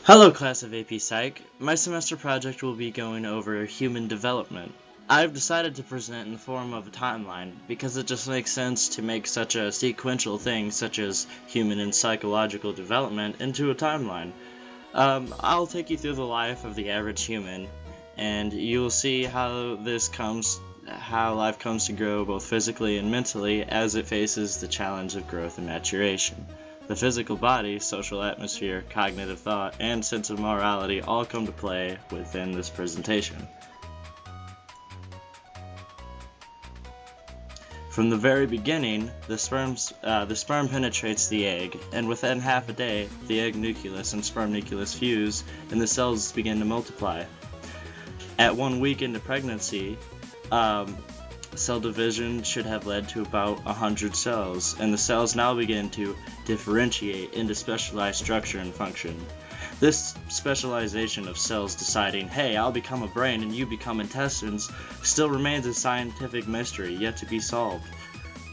Hello class of AP Psych. My semester project will be going over human development. I've decided to present in the form of a timeline because it just makes sense to make such a sequential thing such as human and psychological development into a timeline. I'll take you through the life of the average human, and you'll see how life comes to grow both physically and mentally as it faces the challenge of growth and maturation. The physical body, social atmosphere, cognitive thought, and sense of morality all come to play within this presentation. From the very beginning, the sperm penetrates the egg, and within half a day, the egg nucleus and sperm nucleus fuse, and the cells begin to multiply. At 1 week into pregnancy, cell division should have led to about 100 cells, and the cells now begin to differentiate into specialized structure and function. This specialization of cells deciding, hey, I'll become a brain and you become intestines, still remains a scientific mystery yet to be solved.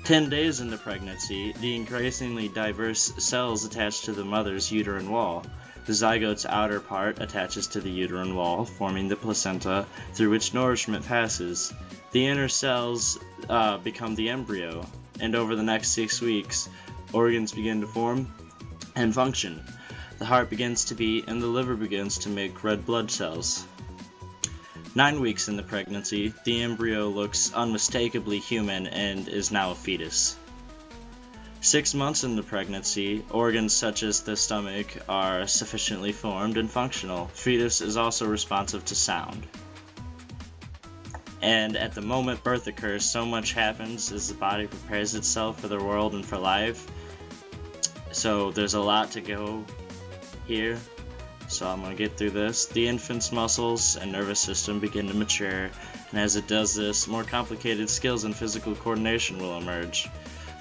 10 days into pregnancy, the increasingly diverse cells attach to the mother's uterine wall. The zygote's outer part attaches to the uterine wall, forming the placenta through which nourishment passes. The inner cells become the embryo, and over the next 6 weeks, organs begin to form and function. The heart begins to beat, and the liver begins to make red blood cells. 9 weeks into pregnancy, the embryo looks unmistakably human and is now a fetus. 6 months into pregnancy, organs such as the stomach are sufficiently formed and functional. Fetus is also responsive to sound. And at the moment birth occurs, so much happens as the body prepares itself for the world and for life. So there's a lot to go here, so I'm going to get through this. The infant's muscles and nervous system begin to mature, and as it does this, more complicated skills and physical coordination will emerge.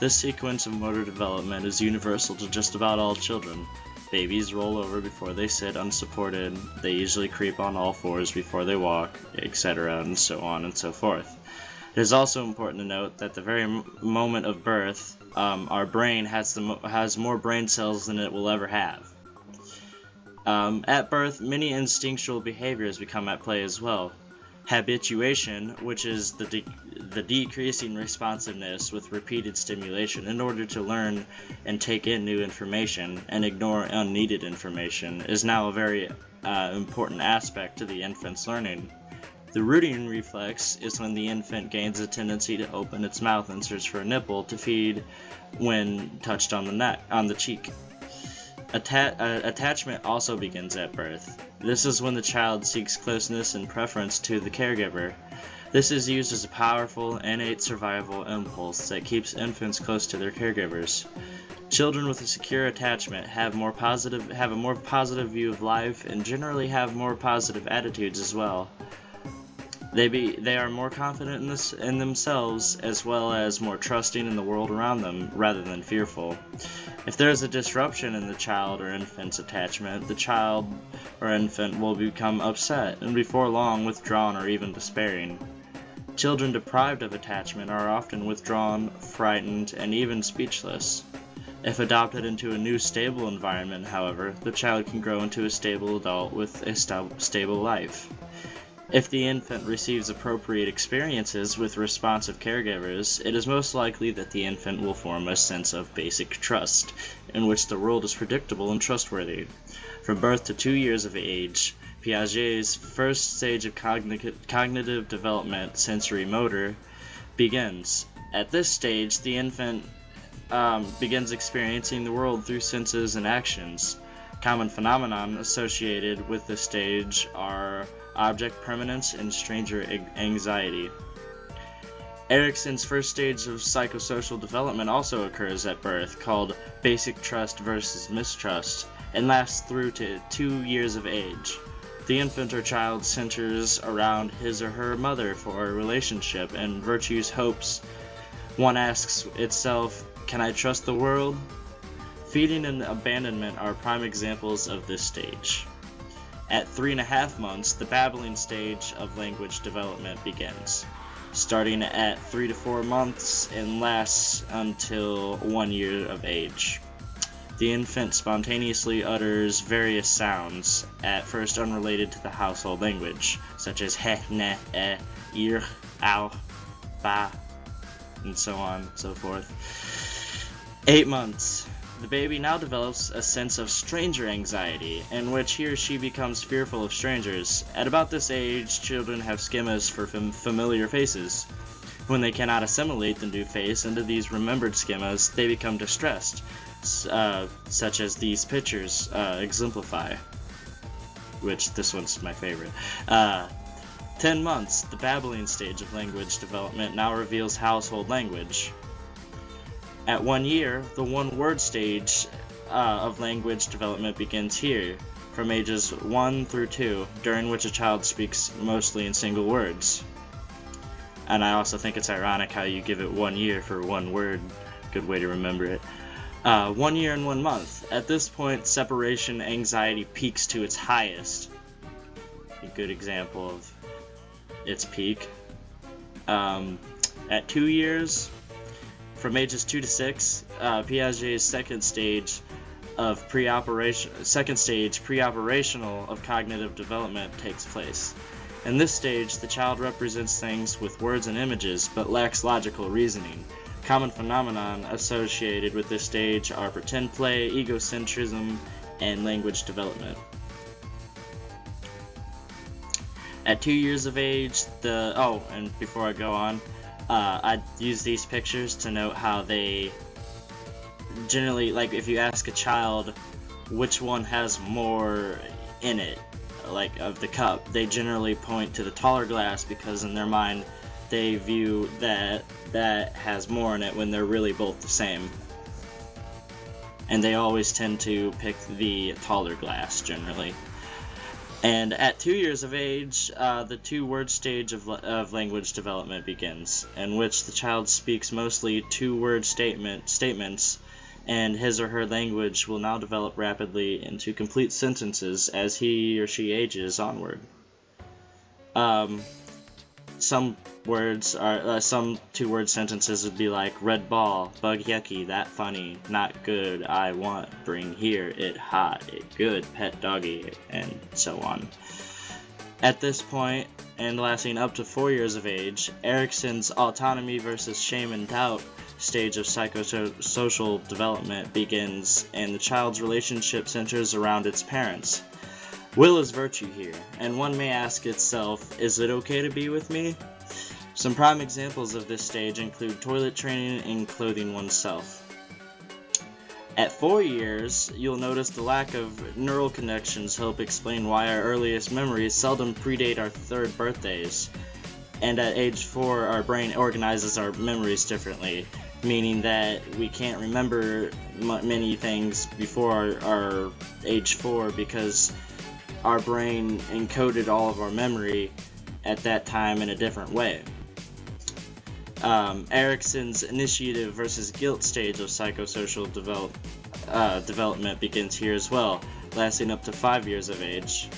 This sequence of motor development is universal to just about all children. Babies roll over before they sit unsupported, they usually creep on all fours before they walk, etc., and so on and so forth. It is also important to note that the very moment of birth, our brain has more brain cells than it will ever have. At birth, many instinctual behaviors become at play as well. Habituation, which is the decreasing responsiveness with repeated stimulation in order to learn and take in new information and ignore unneeded information, is now a very important aspect to the infant's learning. The rooting reflex is when the infant gains a tendency to open its mouth and search for a nipple to feed when touched on the cheek. Attachment also begins at birth. This is when the child seeks closeness and preference to the caregiver. This is used as a powerful, innate survival impulse that keeps infants close to their caregivers. Children with a secure attachment have a more positive view of life and generally have more positive attitudes as well. They are more confident in themselves, as well as more trusting in the world around them, rather than fearful. If there is a disruption in the child or infant's attachment, the child or infant will become upset, and before long withdrawn or even despairing. Children deprived of attachment are often withdrawn, frightened, and even speechless. If adopted into a new stable environment, however, the child can grow into a stable adult with a stable life. If the infant receives appropriate experiences with responsive caregivers, it is most likely that the infant will form a sense of basic trust, in which the world is predictable and trustworthy. From birth to 2 years of age, Piaget's first stage of cognitive development, sensory motor, begins. At this stage, the infant begins experiencing the world through senses and actions. Common phenomenon associated with this stage are object permanence and stranger anxiety. Erikson's first stage of psychosocial development also occurs at birth, called basic trust versus mistrust, and lasts through to 2 years of age. The infant or child centers around his or her mother for a relationship and virtues hopes. One asks itself, can I trust the world? Feeding and abandonment are prime examples of this stage. At 3.5 months, the babbling stage of language development begins, starting at 3 to 4 months and lasts until 1 year of age. the infant spontaneously utters various sounds, at first unrelated to the household language, such as heh, neh, eh, ir, ow, ba, and so on and so forth. 8 months. The baby now develops a sense of stranger anxiety, in which he or she becomes fearful of strangers. At about this age, children have schemas for familiar faces. When they cannot assimilate the new face into these remembered schemas, they become distressed, such as these pictures exemplify, which this one's my favorite. 10 months, the babbling stage of language development now reveals household language. At 1 year, the one-word stage of language development begins here, from ages 1 through 2, during which a child speaks mostly in single words. And I also think it's ironic how you give it 1 year for one word. Good way to remember it. 1 year and 1 month. At this point, separation anxiety peaks to its highest. A good example of its peak. At 2 years, from ages 2 to 6, Piaget's second stage pre-operational of cognitive development takes place. In this stage, the child represents things with words and images, but lacks logical reasoning. Common phenomenon associated with this stage are pretend play, egocentrism, and language development. At 2 years of age, and before I go on, I use these pictures to note how they generally, like if you ask a child which one has more in it, like of the cup, they generally point to the taller glass because in their mind they view that has more in it when they're really both the same. And they always tend to pick the taller glass generally. And at 2 years of age, the two-word stage of language development begins, in which the child speaks mostly two-word statements, and his or her language will now develop rapidly into complete sentences as he or she ages onward. Some two-word sentences would be like red ball, bug yucky, that funny, not good, I want, bring here, it hot, it good, pet doggy, and so on. At this point, and lasting up to 4 years of age, Erikson's autonomy versus shame and doubt stage of psychosocial development begins, and the child's relationship centers around its parents. Will is virtue here, and one may ask itself, is it okay to be with me? Some prime examples of this stage include toilet training and clothing oneself. At 4 years, you'll notice the lack of neural connections help explain why our earliest memories seldom predate our 3rd birthdays. And at age 4, our brain organizes our memories differently, meaning that we can't remember many things before our age 4 because our brain encoded all of our memory at that time in a different way. Erikson's initiative versus guilt stage of psychosocial development begins here as well, lasting up to 5 years of age.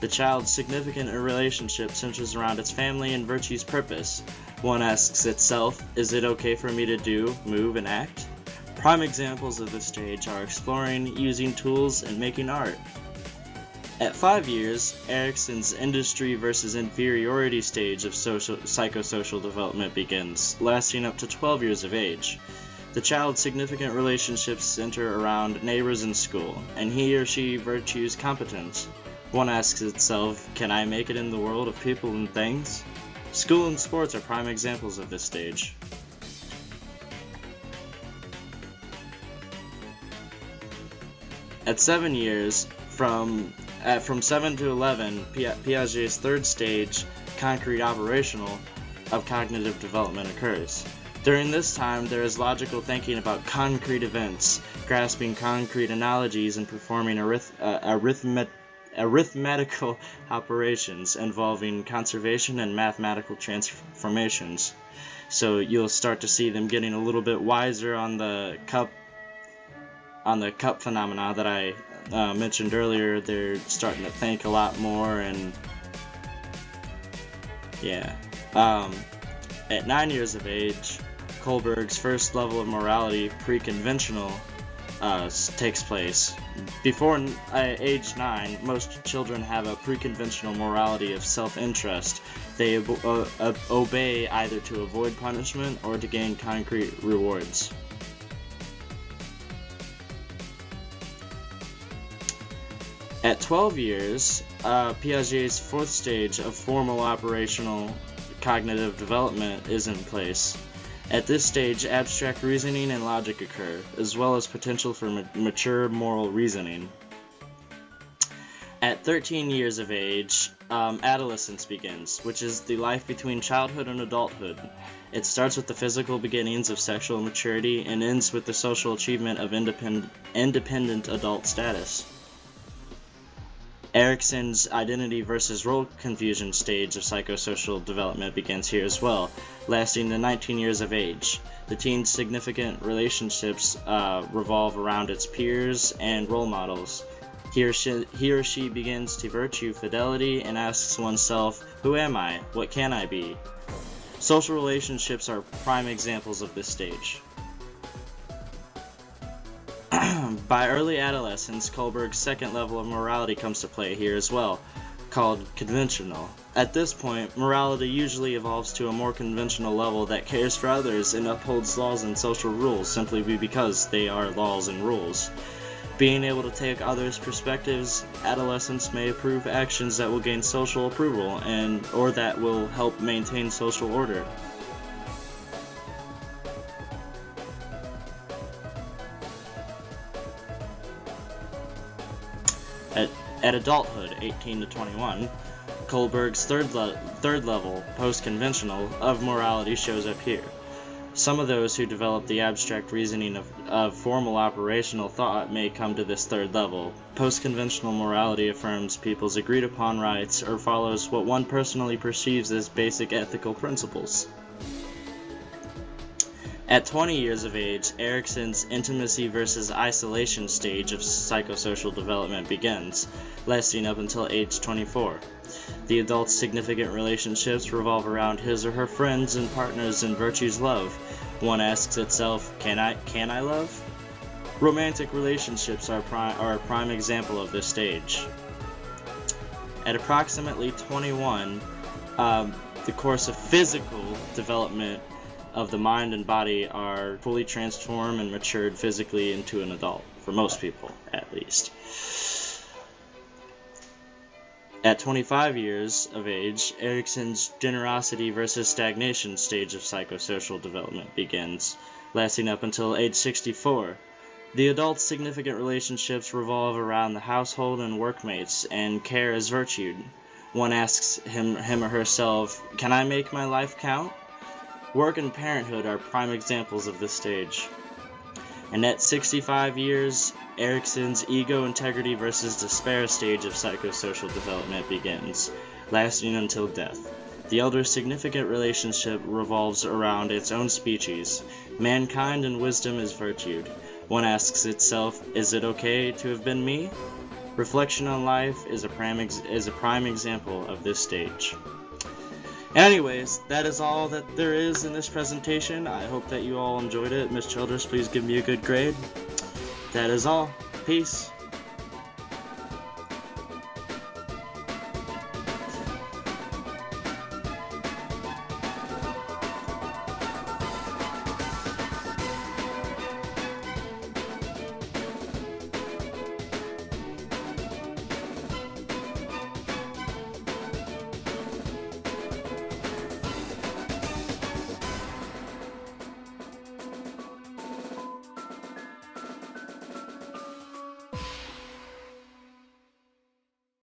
The child's significant relationship centers around its family and virtue's purpose. One asks itself, is it okay for me to do, move, and act? Prime examples of this stage are exploring, using tools, and making art. At 5 years, Erikson's industry versus inferiority stage of psychosocial development begins, lasting up to 12 years of age. The child's significant relationships center around neighbors and school, and he or she virtues competence. One asks itself, can I make it in the world of people and things? School and sports are prime examples of this stage. At 7 years, from 7 to 11, Piaget's 3rd stage, concrete operational, of cognitive development occurs. During this time, there is logical thinking about concrete events, grasping concrete analogies, and performing arithmetical operations involving conservation and mathematical transformations. So you'll start to see them getting a little bit wiser on the cup phenomena that I mentioned earlier. They're starting to think a lot more, and yeah. At 9 years of age, Kohlberg's first level of morality, pre-conventional, takes place. Before age 9, most children have a pre-conventional morality of self-interest. They obey either to avoid punishment or to gain concrete rewards. At 12 years, Piaget's fourth stage of formal operational cognitive development is in place. At this stage, abstract reasoning and logic occur, as well as potential for mature moral reasoning. At 13 years of age, adolescence begins, which is the life between childhood and adulthood. It starts with the physical beginnings of sexual maturity and ends with the social achievement of independent adult status. Erikson's identity versus role confusion stage of psychosocial development begins here as well, lasting to 19 years of age. The teen's significant relationships revolve around its peers and role models. He or she begins to virtue fidelity and asks oneself, who am I? What can I be? Social relationships are prime examples of this stage. By early adolescence, Kohlberg's second level of morality comes to play here as well, called conventional. At this point, morality usually evolves to a more conventional level that cares for others and upholds laws and social rules simply because they are laws and rules. Being able to take others' perspectives, adolescents may approve actions that will gain social approval or that will help maintain social order. At adulthood, 18 to 21, Kohlberg's third level, post-conventional, of morality shows up here. Some of those who develop the abstract reasoning of formal operational thought may come to this third level. Post-conventional morality affirms people's agreed-upon rights or follows what one personally perceives as basic ethical principles. At 20 years of age, Erikson's intimacy versus isolation stage of psychosocial development begins, lasting up until age 24. The adult's significant relationships revolve around his or her friends and partners in virtue's love. One asks itself, can I love? Romantic relationships are a prime example of this stage. At approximately 21, the course of physical development of the mind and body are fully transformed and matured physically into an adult, for most people at least. At 25 years of age, Erikson's generosity versus stagnation stage of psychosocial development begins, lasting up until age 64. The adult's significant relationships revolve around the household and workmates, and care is virtued. One asks him or herself, can I make my life count? Work and parenthood are prime examples of this stage. And at 65 years, Erikson's ego integrity versus despair stage of psychosocial development begins, lasting until death. The elder's significant relationship revolves around its own species. Mankind and wisdom is virtued. One asks itself, is it okay to have been me? Reflection on life is a prime example of this stage. Anyways, that is all that there is in this presentation. I hope that you all enjoyed it. Miss Childress, please give me a good grade. That is all. Peace.